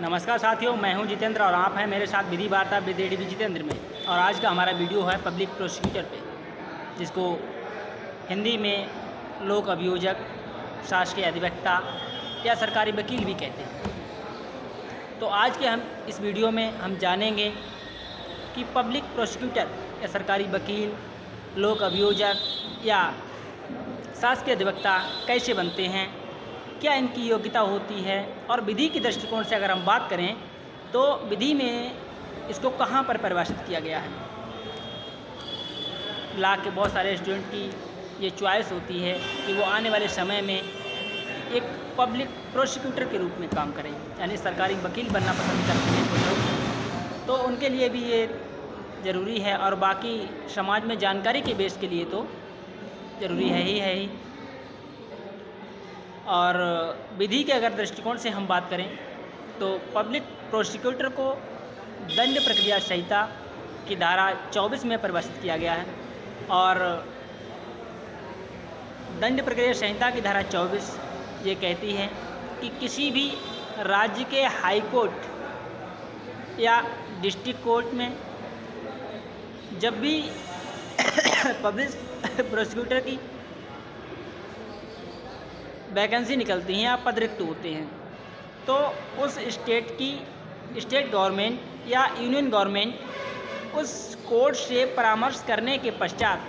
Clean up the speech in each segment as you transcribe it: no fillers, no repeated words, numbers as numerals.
नमस्कार साथियों, मैं हूं जितेंद्र और आप हैं मेरे साथ विधि वार्ता विद एडीवी जितेंद्र में। और आज का हमारा वीडियो है पब्लिक प्रोसिक्यूटर पे, जिसको हिंदी में लोक अभियोजक, शासकीय अधिवक्ता या सरकारी वकील भी कहते हैं। तो आज के हम इस वीडियो में हम जानेंगे कि पब्लिक प्रोसिक्यूटर या सरकारी वकील, लोक अभियोजक या शासकीय अधिवक्ता कैसे बनते हैं, क्या इनकी योग्यता होती है, और विधि के दृष्टिकोण से अगर हम बात करें तो विधि में इसको कहाँ पर परिभाषित किया गया है। लॉ के बहुत सारे स्टूडेंट की ये चॉइस होती है कि वो आने वाले समय में एक पब्लिक प्रोसिक्यूटर के रूप में काम करें, यानी सरकारी वकील बनना पसंद करते हैं कुछ लोग, तो उनके लिए भी ये ज़रूरी है। और बाकी समाज में जानकारी के बेस के लिए तो ज़रूरी है ही। और विधि के अगर दृष्टिकोण से हम बात करें तो पब्लिक प्रोसिक्यूटर को दंड प्रक्रिया संहिता की धारा 24 में परिभाषित किया गया है। और दंड प्रक्रिया संहिता की धारा 24 ये कहती है कि किसी भी राज्य के हाई कोर्ट या डिस्ट्रिक्ट कोर्ट में जब भी पब्लिक प्रोसिक्यूटर की वैकेंसी निकलती हैं या पद रिक्त होते हैं, तो उस स्टेट गवर्नमेंट या यूनियन गवर्नमेंट उस कोर्ट से परामर्श करने के पश्चात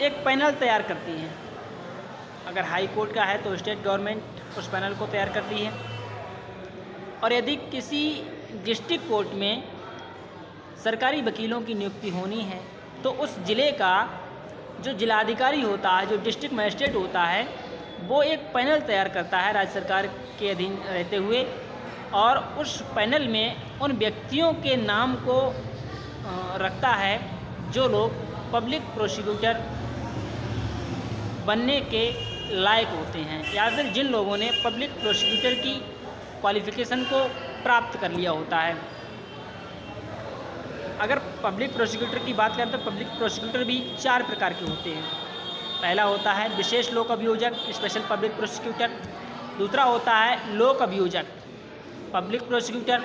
एक पैनल तैयार करती है। अगर हाई कोर्ट का है तो स्टेट गवर्नमेंट उस पैनल को तैयार करती है। और यदि किसी डिस्ट्रिक्ट कोर्ट में सरकारी वकीलों की नियुक्ति होनी है तो उस ज़िले का जो जिलाधिकारी होता है, जो डिस्ट्रिक्ट मजिस्ट्रेट होता है, वो एक पैनल तैयार करता है राज्य सरकार के अधीन रहते हुए, और उस पैनल में उन व्यक्तियों के नाम को रखता है जो लोग पब्लिक प्रोसिक्यूटर बनने के लायक होते हैं, या फिर जिन लोगों ने पब्लिक प्रोसिक्यूटर की क्वालिफ़िकेशन को प्राप्त कर लिया होता है। अगर पब्लिक प्रोसिक्यूटर की बात करें तो पब्लिक प्रोसिक्यूटर भी 4 प्रकार के होते हैं। पहला होता है विशेष लोक अभियोजक, स्पेशल पब्लिक प्रोसिक्यूटर। दूसरा होता है लोक अभियोजक, पब्लिक प्रोसिक्यूटर।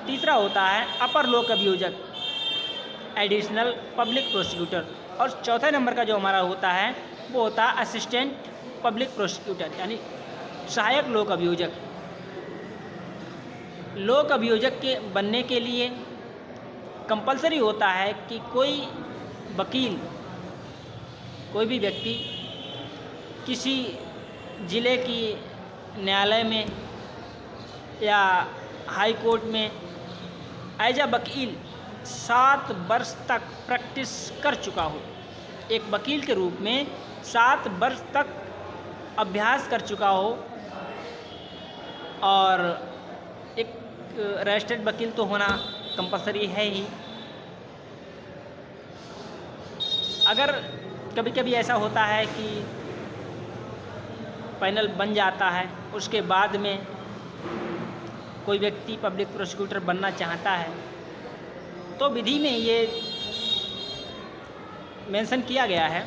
तीसरा होता है अपर लोक अभियोजक, एडिशनल पब्लिक प्रोसिक्यूटर। और चौथे नंबर का जो हमारा होता है वो होता है असिस्टेंट पब्लिक प्रोसिक्यूटर, यानी सहायक लोक अभियोजक। लोक अभियोजक के बनने के लिए कंपलसरी होता है कि कोई वकील, कोई भी व्यक्ति किसी ज़िले की न्यायालय में या हाई कोर्ट में एज अ वकील 7 वर्ष तक प्रैक्टिस कर चुका हो। एक वकील के रूप में 7 वर्ष तक अभ्यास कर चुका हो, और एक रजिस्टर्ड वकील तो होना कंपलसरी है ही। अगर कभी कभी ऐसा होता है कि पैनल बन जाता है, उसके बाद में कोई व्यक्ति पब्लिक प्रोसिक्यूटर बनना चाहता है, तो विधि में ये मेंशन किया गया है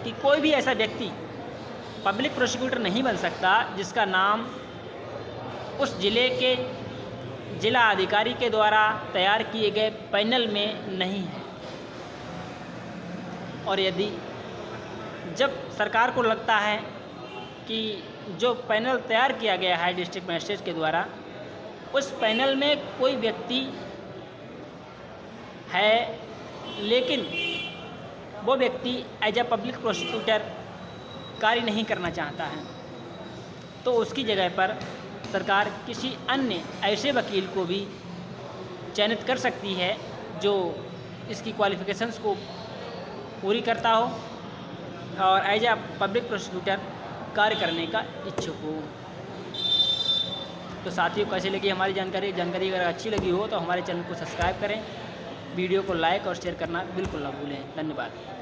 कि कोई भी ऐसा व्यक्ति पब्लिक प्रोसिक्यूटर नहीं बन सकता जिसका नाम उस ज़िले के जिला अधिकारी के द्वारा तैयार किए गए पैनल में नहीं है। और यदि जब सरकार को लगता है कि जो पैनल तैयार किया गया है डिस्ट्रिक्ट मजिस्ट्रेट के द्वारा, उस पैनल में कोई व्यक्ति है लेकिन वो व्यक्ति एज अ पब्लिक प्रोसिक्यूटर कार्य नहीं करना चाहता है, तो उसकी जगह पर सरकार किसी अन्य ऐसे वकील को भी चयनित कर सकती है जो इसकी क्वालिफ़िकेशंस को पूरी करता हो और एज अ पब्लिक प्रोसिक्यूटर कार्य करने का इच्छुक हो। तो साथियों, कैसे लगी हमारी जानकारी अगर अच्छी लगी हो तो हमारे चैनल को सब्सक्राइब करें, वीडियो को लाइक और शेयर करना बिल्कुल ना भूलें। धन्यवाद।